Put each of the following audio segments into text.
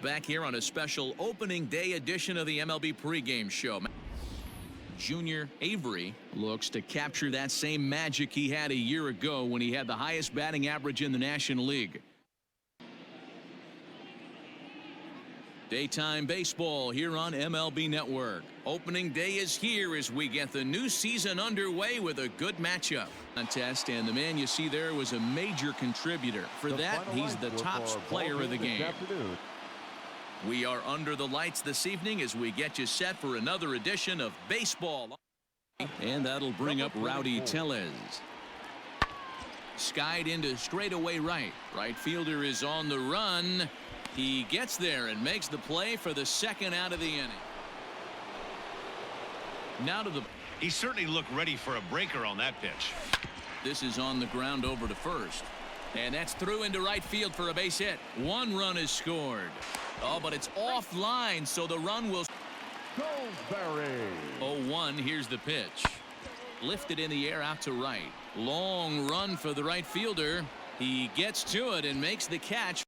Back here on a special opening day edition of the MLB pregame show. Junior Avery looks to capture that same magic he had a year ago when he had the highest batting average in the National League. Daytime baseball here on MLB Network. Opening day is here as we get the new season underway with a good matchup. Contest, and the man you see there was a major contributor. For that, he's the top player of the game. We are under the lights this evening as we get you set for another edition of baseball. And that'll bring up Rowdy Tellez. Skied into straightaway right. Right fielder is on the run. He gets there and makes the play for the second out of the inning. Now to the... He certainly looked ready for a breaker on that pitch. This is on the ground over to first. And that's through into right field for a base hit. One run is scored. Oh, but it's offline, so the run will... 0-1, here's the pitch. Lifted in the air out to right. Long run for the right fielder. He gets to it and makes the catch.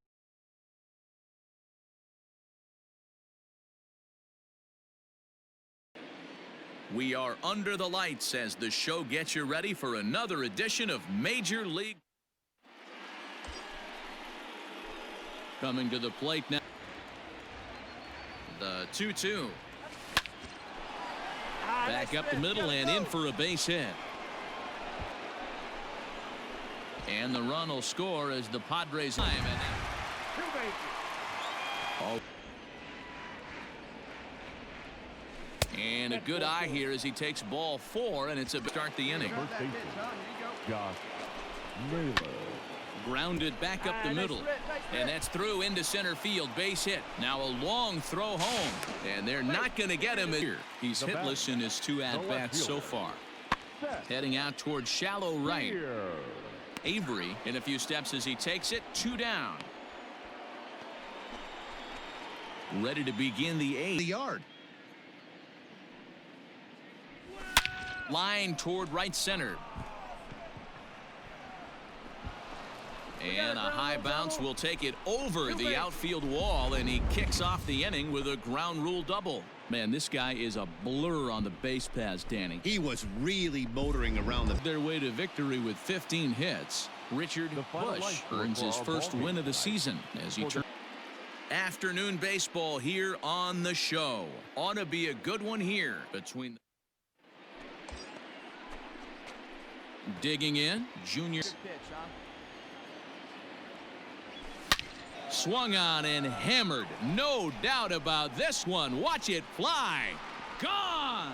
We are under the lights as the show gets you ready for another edition of Major League. Coming to the plate now. The 2-2. Back up the middle and in for a base hit. And the run will score as the Padres time. Oh. And a good eye here as he takes ball 4, and it's a start the inning. Grounded back up the middle, and that's through into center field, base hit. Now a long throw home, and they're not going to get him here. He's hitless in his 2 at-bats so far. Heading out towards shallow right. Avery in a few steps as he takes it, 2 down. Ready to begin the 8th. Yard. Line toward right center. And a high bounce will take it over the outfield wall, and he kicks off the inning with a ground rule double. Man, this guy is a blur on the base paths, Danny. He was really motoring around their way to victory with 15 hits. Richard Bush earns his first win of the season as he turns. Afternoon baseball here on the show. Ought to be a good one here between. Digging in, Junior. Swung on and hammered. No doubt about this one. Watch it fly. Gone.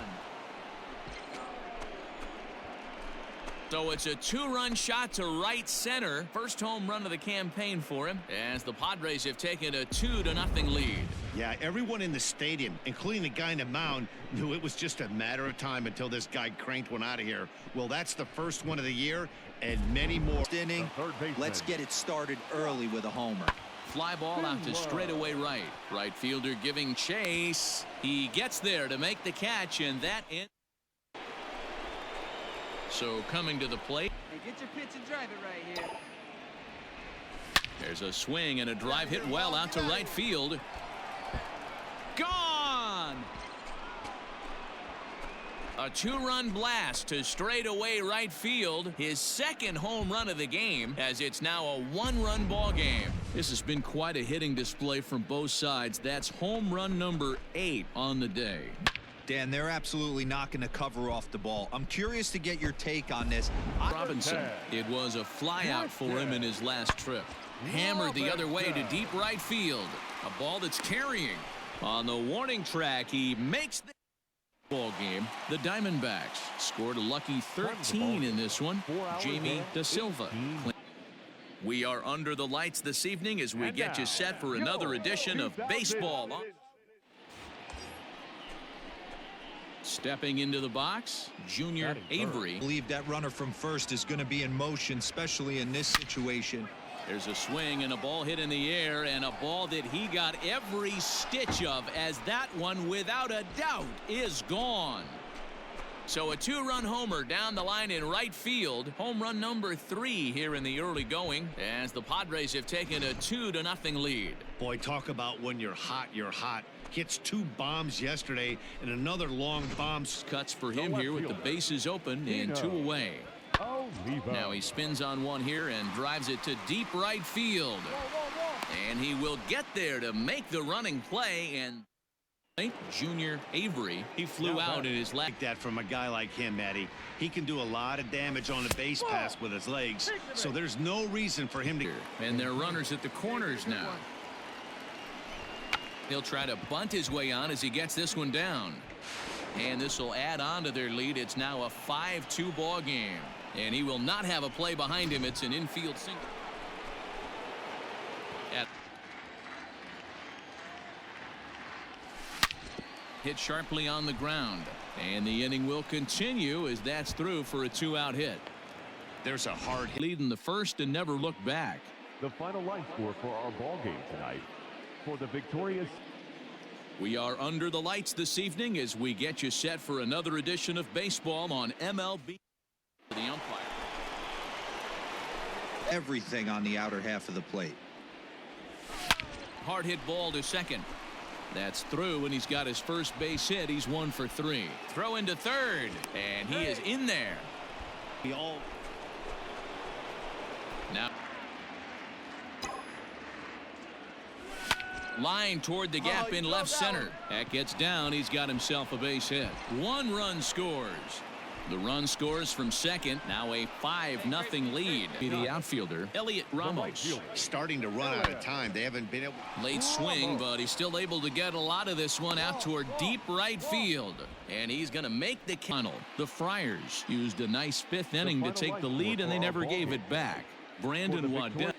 So it's a 2-run shot to right center. First home run of the campaign for him as the Padres have taken a 2-0 lead. Yeah, everyone in the stadium, including the guy in the mound, knew it was just a matter of time until this guy cranked one out of here. Well, that's the first one of the year, and many more. Inning. Let's get it started early with a homer. Fly ball out to straightaway right. Right fielder giving chase. He gets there to make the catch, and that in. So coming to the plate. Hey, get your pitch and drive it right here. There's a swing and a drive hit well out to right field. Gone! A 2-run blast to straightaway right field. His second home run of the game, as it's now a 1-run ball game. This has been quite a hitting display from both sides. That's home run number 8 on the day. Dan, they're absolutely not going to cover off the ball. I'm curious to get your take on this. Robinson, it was a fly out for him in his last trip. Hammered the other way to deep right field. A ball that's carrying. On the warning track, he makes the ball game. The Diamondbacks scored a lucky 13 in this one. Jamie Da Silva. We are under the lights this evening as we get you set for another edition of baseball. Stepping into the box, Junior Avery. I believe that runner from first is going to be in motion, especially in this situation. There's a swing and a ball hit in the air, and a ball that he got every stitch of, as that one, without a doubt, is gone. So a 2-run homer down the line in right field. Home run number 3 here in the early going as the Padres have taken a 2-0 lead. Boy, talk about when you're hot, you're hot. Hits 2 bombs yesterday and another long bomb. Cuts for him here with the bases open and 2 away. Now he spins on one here and drives it to deep right field. And he will get there to make the running play. And Junior Avery, he flew out in his last. Like that from a guy like him, Matty. He can do a lot of damage on the base pass with his legs, so there's no reason for him to. And they're runners at the corners now. He'll try to bunt his way on as he gets this one down. And this will add on to their lead. It's now a 5-2 ball game. And he will not have a play behind him. It's an infield single. Hit sharply on the ground. And the inning will continue as that's through for a 2-out hit. There's a hard hit. Lead in the first and never looked back. The final line score for our ball game tonight. For the victorious. We are under the lights this evening as we get you set for another edition of baseball on MLB. The umpire. Everything on the outer half of the plate. Hard hit ball to second. That's through, and he's got his first base hit. He's 1 for 3. Throw into third, and he is in there. Now. Line toward the gap in left center. That gets down. He's got himself a base hit. 1 run scores. The run scores from second. Now a 5-0 lead. The outfielder, Elliot Ramos. Starting to run out of time. They haven't been able. Late swing, but he's still able to get a lot of this one out toward deep right field. And he's going to make the tunnel. The Friars used a nice 5th inning to take the lead, and they never gave it back. Brandon Waddell.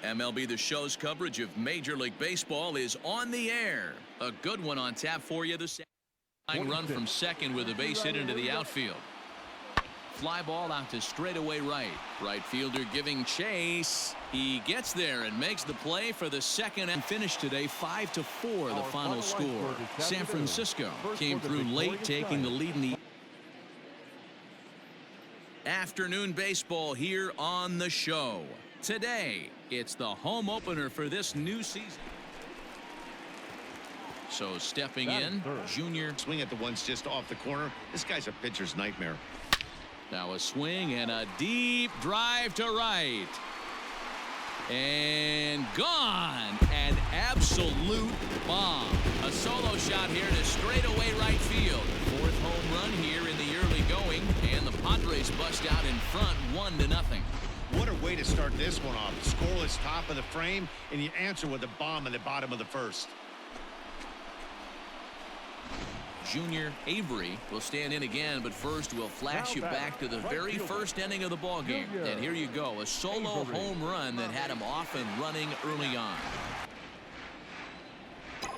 MLB The Show's coverage of Major League Baseball is on the air. A good one on tap for you this run from second with a base hit into the outfield. Fly ball out to straightaway right. Right fielder giving chase. He gets there and makes the play for the second and finish today. 5-4 the final score. San Francisco came through late, taking the lead in the afternoon baseball here on the show. Today, it's the home opener for this new season. So stepping in, Junior. Swing at the ones just off the corner. This guy's a pitcher's nightmare. Now a swing and a deep drive to right. And gone. An absolute bomb. A solo shot here to straightaway right field. 4th home run here in the early going. And the Padres bust out in front 1-0. What a way to start this one off. Scoreless top of the frame, and you answer with a bomb in the bottom of the first. Junior Avery will stand in again, but first we'll flash you back to the very first inning of the ball game. And here you go, a solo home run that had him off and running early on. Oh,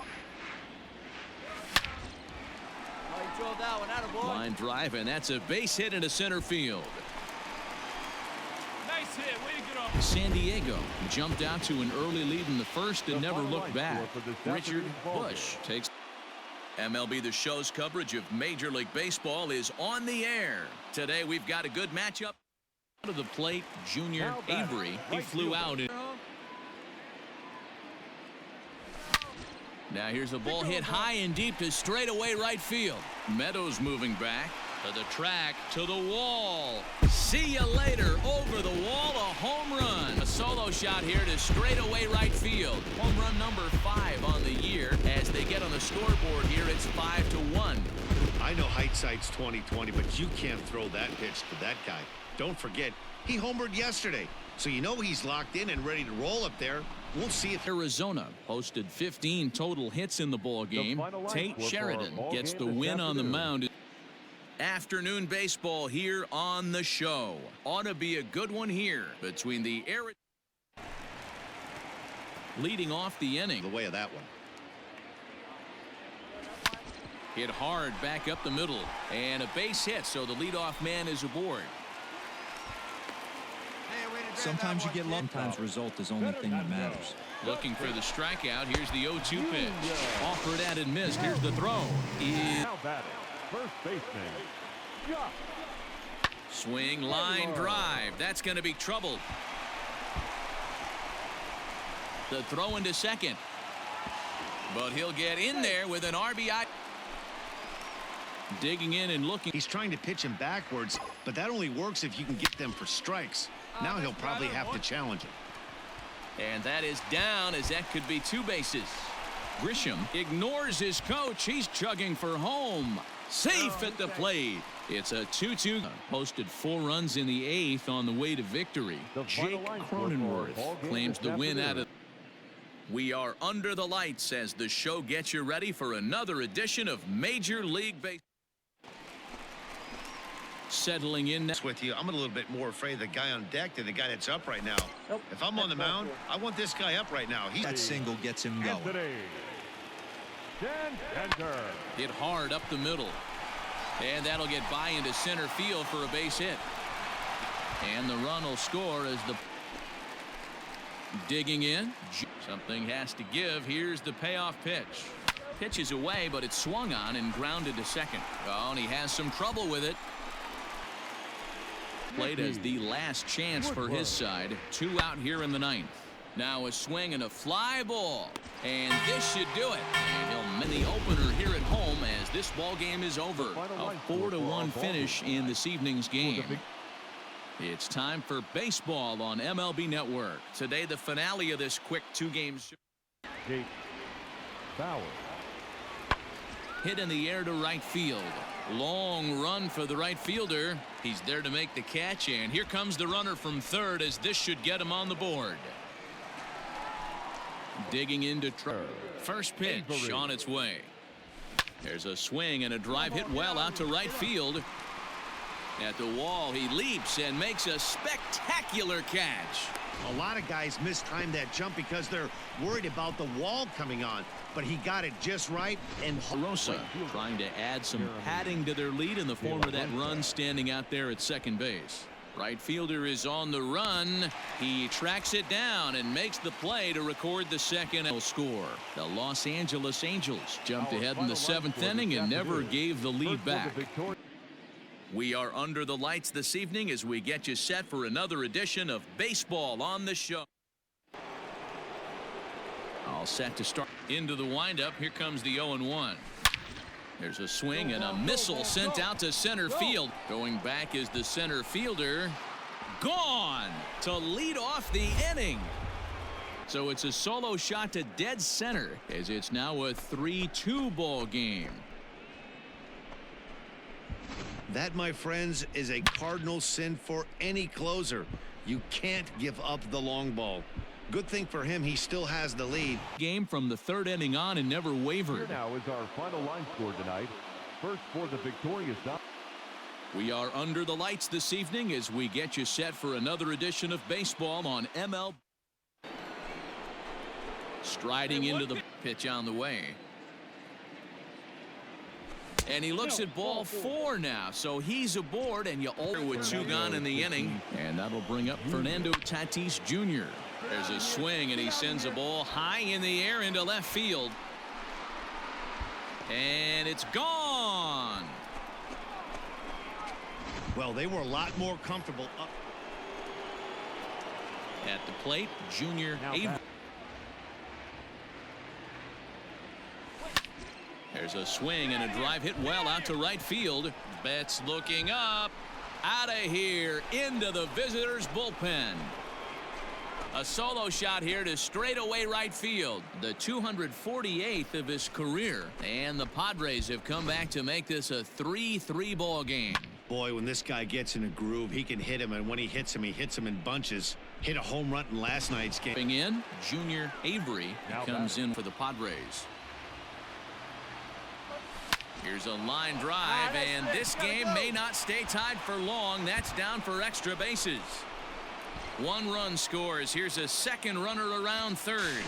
he drove that one out of board. Line drive, and that's a base hit into center field. Nice hit. Way to get off. San Diego jumped out to an early lead in the first and never looked back. Richard Bush takes. MLB The Show's coverage of Major League Baseball is on the air. Today we've got a good matchup. Out of the plate, Junior Avery. He flew out. Now here's a ball hit high and deep to straightaway right field. Meadows moving back to the track, to the wall. See you later. Over the wall, a home run. A solo shot here to straightaway right field. Home run number 5 on the year. As they get on the scoreboard here, it's 5-1. I know hindsight's 20/20, but you can't throw that pitch to that guy. Don't forget, he homered yesterday, so you know he's locked in and ready to roll up there. We'll see if Arizona posted 15 total hits in the ball game. Tate Sheridan gets the win on the mound. Afternoon baseball here on the show. Ought to be a good one here between the air. Leading off the inning. the way of that one. Hit hard back up the middle. And a base hit, so the leadoff man is aboard. Sometimes you get lucky. Sometimes result is the only thing that matters. Looking for the strikeout. Here's the 0-2 pitch. Offered at and missed. Here's the throw. Now batting, first baseman Chuck. Swing, line drive. That's going to be trouble. The throw into second. But he'll get in there with an RBI. Digging in and looking. He's trying to pitch him backwards, but that only works if you can get them for strikes. Now he'll probably have to challenge him. And that is down, as that could be 2 bases. Grisham ignores his coach. He's chugging for home. Safe at the plate. It's a 2-2. Posted 4 runs in the 8th on the way to victory. Jake Cronenworth claims the win out of. We are under the lights as the show gets you ready for another edition of Major League Baseball. Settling in With you, I'm a little bit more afraid of the guy on deck than the guy that's up right now. If I'm on the mound, I want this guy up right now. That single gets him going. hit hard up the middle. And that'll get by into center field for a base hit. And the run will score as the digging in. Something has to give. Here's the payoff pitch. Pitch is away, but it's swung on and grounded to second. Oh, and he has some trouble with it. Played as the last chance for his side. 2 out here in the 9th. Now a swing and a fly ball. And this should do it. And he'll win the opener here at home as this ball game is over. A 4-1 finish in this evening's game. It's time for baseball on MLB Network. Today, the finale of this quick 2-game show. Hit in the air to right field. Long run for the right fielder. He's there to make the catch, and here comes the runner from third as this should get him on the board. Digging into first pitch on its way. There's a swing and a drive hit well out to right field. At the wall, he leaps and makes a spectacular catch. A lot of guys mistime that jump because they're worried about the wall coming on, but he got it just right. And Rosa trying to add some padding to their lead in the form of that run standing out there at second base. Right fielder is on the run. He tracks it down and makes the play to record the second score. The Los Angeles Angels jumped ahead in the 7th inning and never gave the lead back. We are under the lights this evening as we get you set for another edition of baseball on the show. All set to start into the windup. Here comes the 0-1. There's a swing and a missile sent out to center field. Going back is the center fielder. Gone to lead off the inning. So it's a solo shot to dead center as it's now a 3-2 ball game. that, my friends, is a cardinal sin for any closer. You can't give up the long ball. Good thing for him, he still has the lead. Game from the 3rd inning on and never wavered. Here now is our final line score tonight. First for the victorious side. We are under the lights this evening as we get you set for another edition of baseball on MLB. Striding into the pitch on the way. And he looks at ball 4 now, so he's aboard, and you over with 2 gone in the inning. And that'll bring up Fernando Tatis Jr. There's a swing, and he sends a ball high in the air into left field. And it's gone. Well, they were a lot more comfortable up. At the plate, Junior Avery. There's a swing and a drive hit well out to right field. Betts looking up. Out of here into the visitors' bullpen. A solo shot here to straightaway right field. The 248th of his career. And the Padres have come back to make this a 3-3 ball game. Boy, when this guy gets in a groove, he can hit him, and when he hits him in bunches. Hit a home run in last night's game. In, Junior Avery comes in for the Padres. Here's a line drive, and this game may not stay tied for long. That's down for extra bases. 1 run scores. Here's a second runner around 3rd.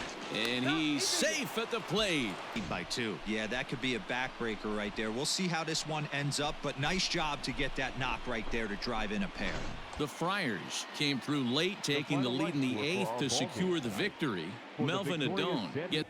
And he's safe at the plate. By 2. Yeah, that could be a backbreaker right there. We'll see how this one ends up, but nice job to get that knock right there to drive in a pair. The Friars came through late, taking the lead in the 8th to secure the victory. Melvin Adone gets